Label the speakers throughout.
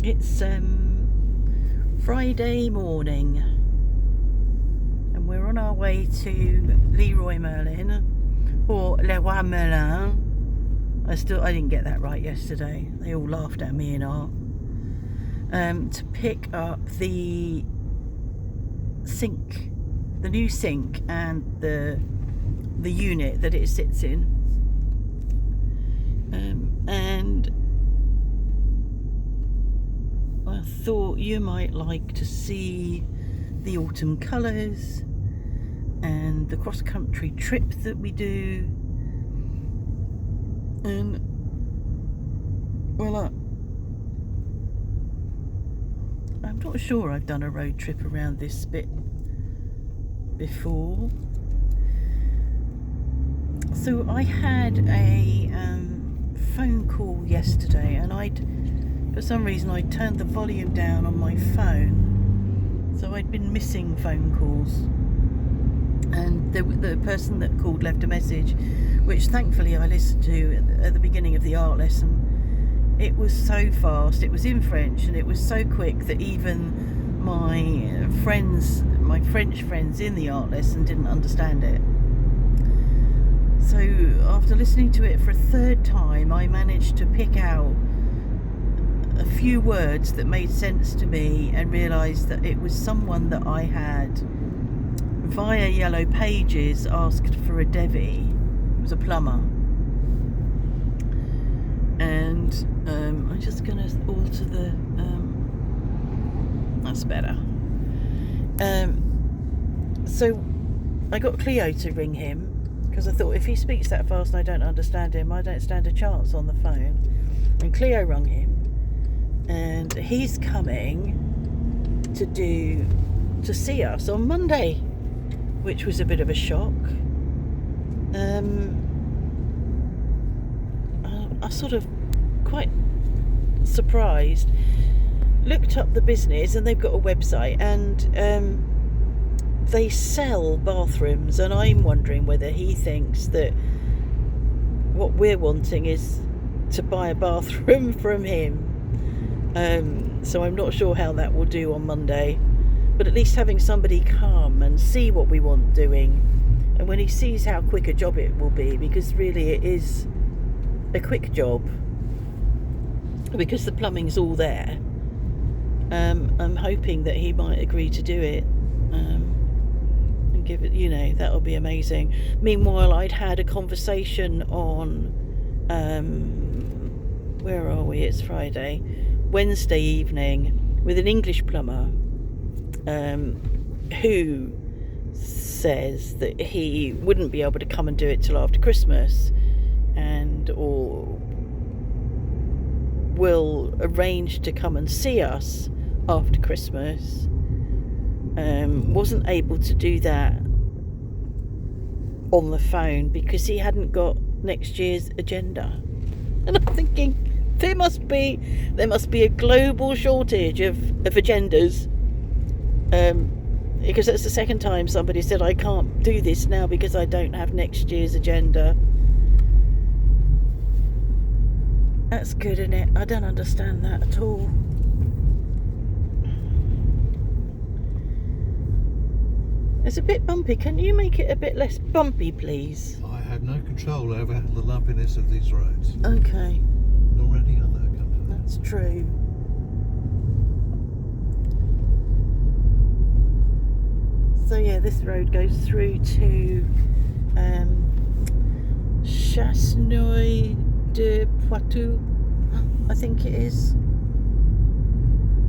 Speaker 1: It's Friday morning and we're on our way to Leroy Merlin, or Leroy Merlin. I didn't get that right yesterday. They all laughed at me in art. To pick up the sink, the new sink, and the unit that it sits in. And I thought you might like to see the autumn colours and the cross-country trip that we do. And well, I'm not sure I've done a road trip around this bit before. So I had a phone call yesterday, and for some reason I'd turned the volume down on my phone, so I'd been missing phone calls. And the person that called left a message, which thankfully I listened to at the beginning of the art lesson. It was so fast, it was in French, and it was so quick that even my French friends in the art lesson didn't understand it. So after listening to it for a third time, I managed to pick out a few words that made sense to me and realised that it was someone that I had, via Yellow Pages, asked for a Devi. It was a plumber. And I'm just going to alter the... that's better. So I got Cleo to ring him, because I thought if he speaks that fast and I don't understand him, I don't stand a chance on the phone. And Cleo rung him, and he's coming to see us on Monday, which was a bit of a shock. I sort of quite surprised. Looked up the business, and they've got a website, and they sell bathrooms, and I'm wondering whether he thinks that what we're wanting is to buy a bathroom from him. So I'm not sure how that will do on Monday, but at least having somebody come and see what we want doing, and when he sees how quick a job it will be, because really it is a quick job because the plumbing's all there, I'm hoping that he might agree to do it. Give it, that'll be amazing. Meanwhile, I'd had a conversation on where are we? It's Friday, Wednesday evening, with an English plumber who says that he wouldn't be able to come and do it till after Christmas, or will arrange to come and see us after Christmas. Wasn't able to do that on the phone because he hadn't got next year's agenda. And I'm thinking there must be a global shortage of agendas, because that's the second time somebody said I can't do this now because I don't have next year's agenda. That's good, isn't it? I don't understand that at all. It's a bit bumpy. Can you make it a bit less bumpy, please?
Speaker 2: I have no control over the lumpiness of these roads.
Speaker 1: Okay.
Speaker 2: Nor any other company.
Speaker 1: That's true. So yeah, this road goes through to Chasseneuil de Poitou, I think it is.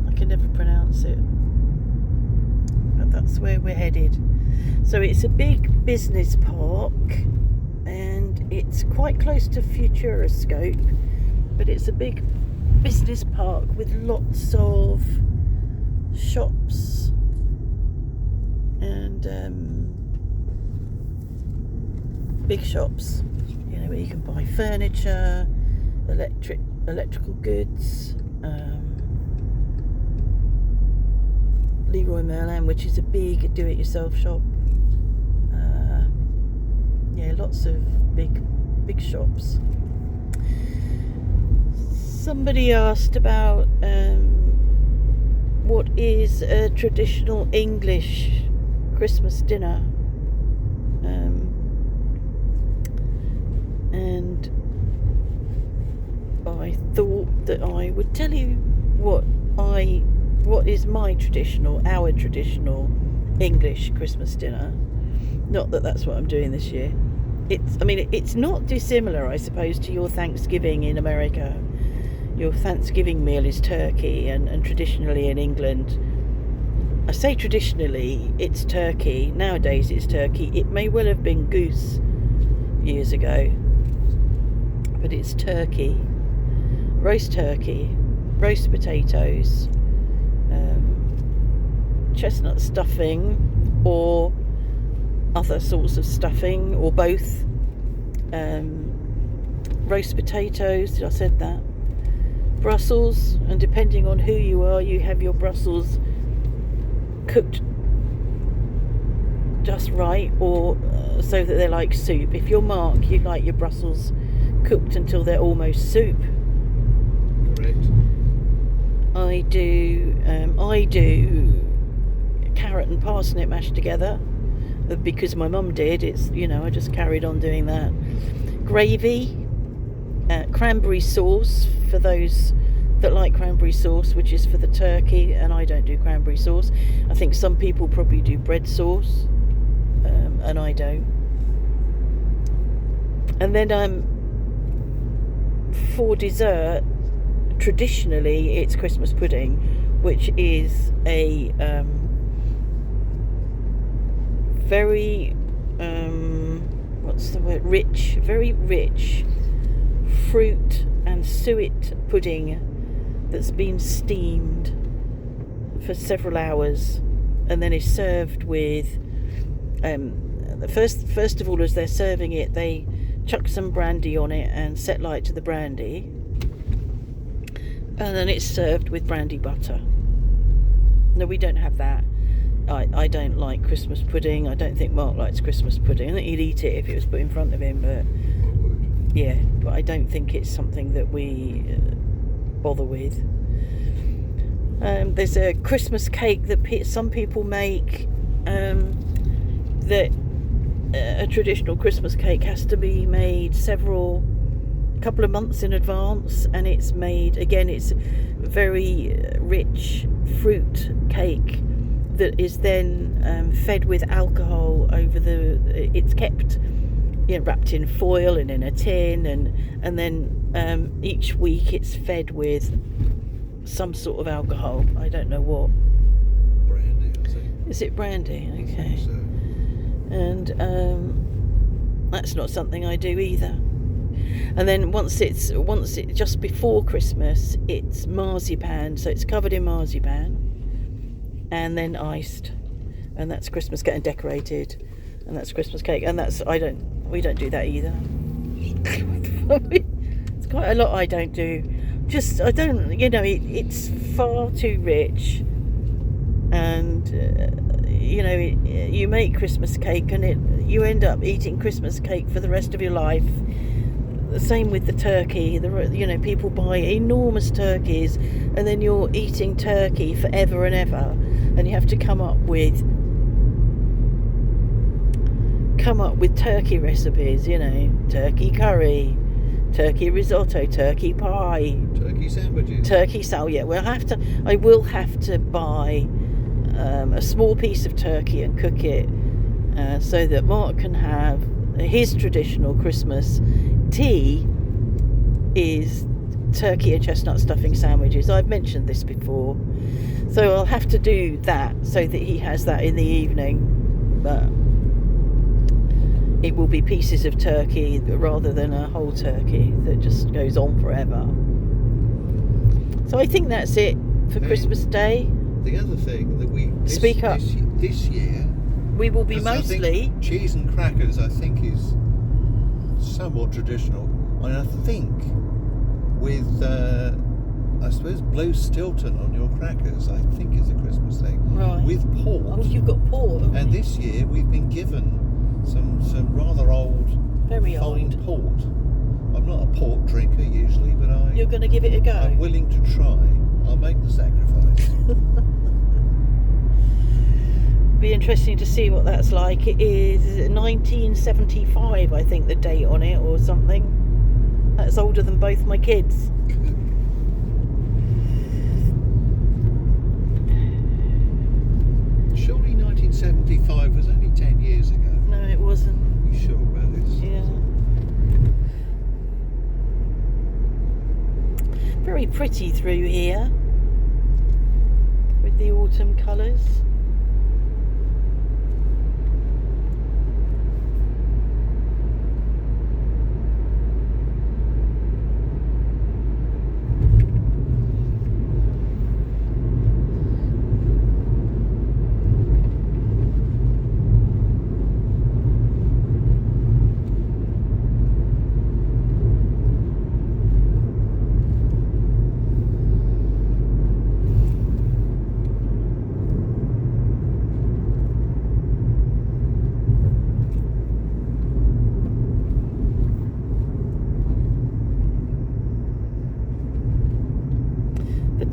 Speaker 1: I can never pronounce it. That's where we're headed. So it's a big business park, and it's quite close to Futuroscope, but it's a big business park with lots of shops and big shops, where you can buy furniture, electrical goods, Leroy Merlin, which is a big do-it-yourself shop. Lots of big shops. Somebody asked about what is a traditional English Christmas dinner. And I thought that I would tell you what is our traditional English Christmas dinner. Not that that's what I'm doing this year. It's not dissimilar, I suppose, to your Thanksgiving in America. Your Thanksgiving meal is turkey, and traditionally in England, I say traditionally, it's turkey. Nowadays it's turkey. It may well have been goose years ago, but it's turkey. Roast turkey, roast potatoes, chestnut stuffing, or other sorts of stuffing, or both. Roast potatoes, did I said that? Brussels, and depending on who you are, you have your Brussels cooked just right, or so that they're like soup. If you're Mark, you like your Brussels cooked until they're almost soup.
Speaker 2: Correct.
Speaker 1: I do carrot and parsnip mashed together because my mum did. I just carried on doing that. Gravy, cranberry sauce for those that like cranberry sauce, which is for the turkey, and I don't do cranberry sauce. I think some people probably do bread sauce, and I don't. And then for dessert, traditionally it's Christmas pudding, which is a very very rich fruit and suet pudding that's been steamed for several hours, and then is served with first of all, as they're serving it, they chuck some brandy on it and set light to the brandy, and then it's served with brandy butter. No, we don't have that. I don't like Christmas pudding. I don't think Mark likes Christmas pudding. I think he'd eat it if it was put in front of him, but yeah, but I don't think it's something that we bother with. There's a Christmas cake that some people make, that a traditional Christmas cake has to be made couple of months in advance, and it's made, again, it's very rich fruit cake that is then fed with alcohol it's kept wrapped in foil and in a tin, and then each week it's fed with some sort of alcohol. I don't know what.
Speaker 2: Brandy, I think.
Speaker 1: Is it brandy? Okay.
Speaker 2: So.
Speaker 1: And that's not something I do either. And then once it just before Christmas, it's marzipan, so it's covered in marzipan and then iced, and that's Christmas cake, and decorated, and that's Christmas cake, and we don't do that either. It's quite a lot I don't do. It's far too rich, and you make Christmas cake and you end up eating Christmas cake for the rest of your life. The same with the turkey. People buy enormous turkeys, and then you're eating turkey forever and ever, and you have to come up with turkey recipes. Turkey curry, turkey risotto, turkey pie,
Speaker 2: Turkey sandwiches.
Speaker 1: Yeah, I will have to buy a small piece of turkey and cook it so that Mark can have his traditional Christmas tea is turkey and chestnut stuffing sandwiches. I've mentioned this before, so I'll have to do that so that he has that in the evening, but it will be pieces of turkey rather than a whole turkey that just goes on forever. So I think that's it for Christmas Day.
Speaker 2: The other thing that this year
Speaker 1: we will be mostly
Speaker 2: cheese and crackers. I think is somewhat traditional. And I think with I suppose blue Stilton on your crackers, I think is a Christmas thing.
Speaker 1: Right.
Speaker 2: With port.
Speaker 1: Oh, you've got port.
Speaker 2: And this year we've been given some rather old,
Speaker 1: very
Speaker 2: fine
Speaker 1: old
Speaker 2: port. I'm not a port drinker usually, but
Speaker 1: you're going to give it a go.
Speaker 2: I'm willing to try. I'll make the sacrifice.
Speaker 1: be interesting to see what that's like. It is 1975, I think, the date on it, or something. That's older than both my kids.
Speaker 2: Surely 1975 was only 10 years ago.
Speaker 1: No, it wasn't.
Speaker 2: Are you sure about this?
Speaker 1: Yeah. Very pretty through here with the autumn colours.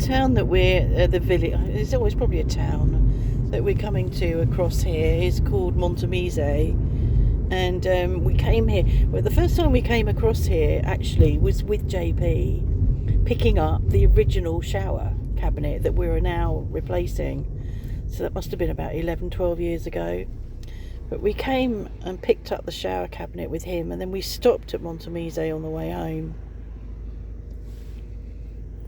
Speaker 1: Town that we're the village, it's always probably a town that we're coming to across here, is called Montemse, and we came here, well, the first time we came across here actually was with JP picking up the original shower cabinet that we are now replacing, so that must have been about 11-12 years ago. But we came and picked up the shower cabinet with him, and then we stopped at Montemse on the way home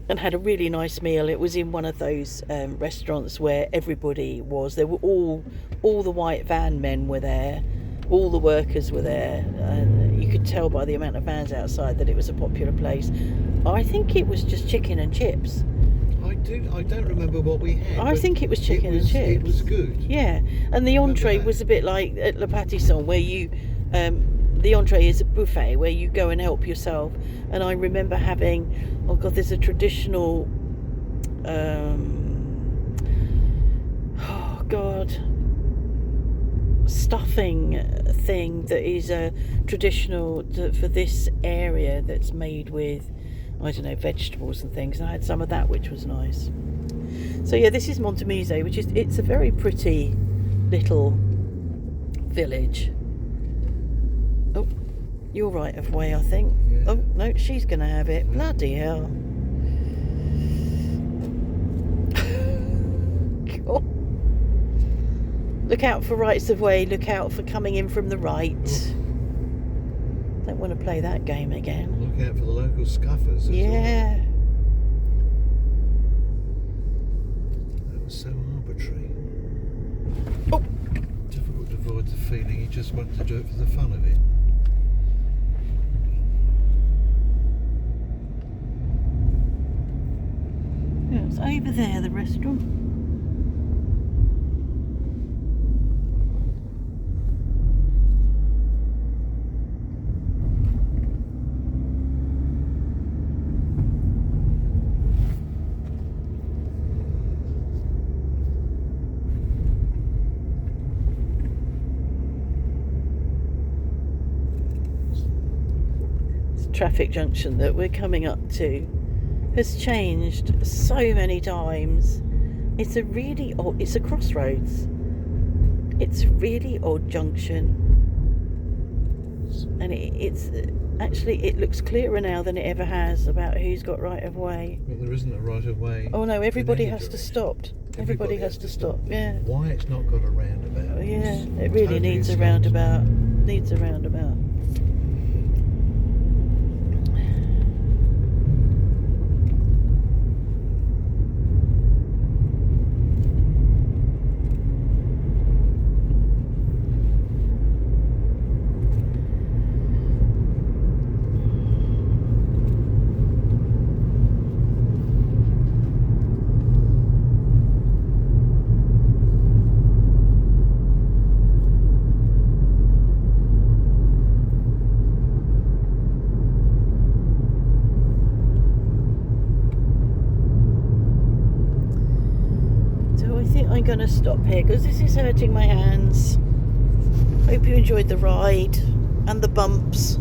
Speaker 1: and had a really nice meal. It was in one of those restaurants where everybody was. There were all the white van men were there, all the workers were there, and you could tell by the amount of vans outside that it was a popular place. I think it was just chicken and chips.
Speaker 2: I don't remember what we had.
Speaker 1: I think it was chicken and chips.
Speaker 2: It was good.
Speaker 1: Yeah, and the entree was a bit like at Le Pâtisson, where you the entree is a buffet where you go and help yourself. And I remember having, oh god, there's a traditional stuffing thing that is a traditional for this area, that's made with, I don't know, vegetables and things, and I had some of that, which was nice. So yeah, this is Montemse, which is, it's a very pretty little village. Oh, you're right of way, I think.
Speaker 2: Yeah.
Speaker 1: Oh no, she's gonna have it. Bloody hell. God. Look out for rights of way, look out for coming in from the right. Don't want to play that game again.
Speaker 2: Look out for the local scuffers as
Speaker 1: Yeah.
Speaker 2: well. That was so arbitrary.
Speaker 1: Oh.
Speaker 2: Difficult to avoid the feeling he just wanted to do it for the fun of it.
Speaker 1: Yeah, it's over there, the restaurant. Traffic junction that we're coming up to has changed so many times. It's a really odd, it's a crossroads. It's a really odd junction, and it's actually, it looks clearer now than it ever has about who's got right of way.
Speaker 2: Well, there isn't a right of way.
Speaker 1: Oh no, everybody has to
Speaker 2: direction.
Speaker 1: stop. Everybody has to stop. Yeah.
Speaker 2: Why it's not got a roundabout?
Speaker 1: Oh, yeah,
Speaker 2: It's
Speaker 1: it really
Speaker 2: totally
Speaker 1: needs a
Speaker 2: escaped.
Speaker 1: roundabout. Needs a roundabout. I'm going to stop here because this is hurting my hands. Hope you enjoyed the ride and the bumps.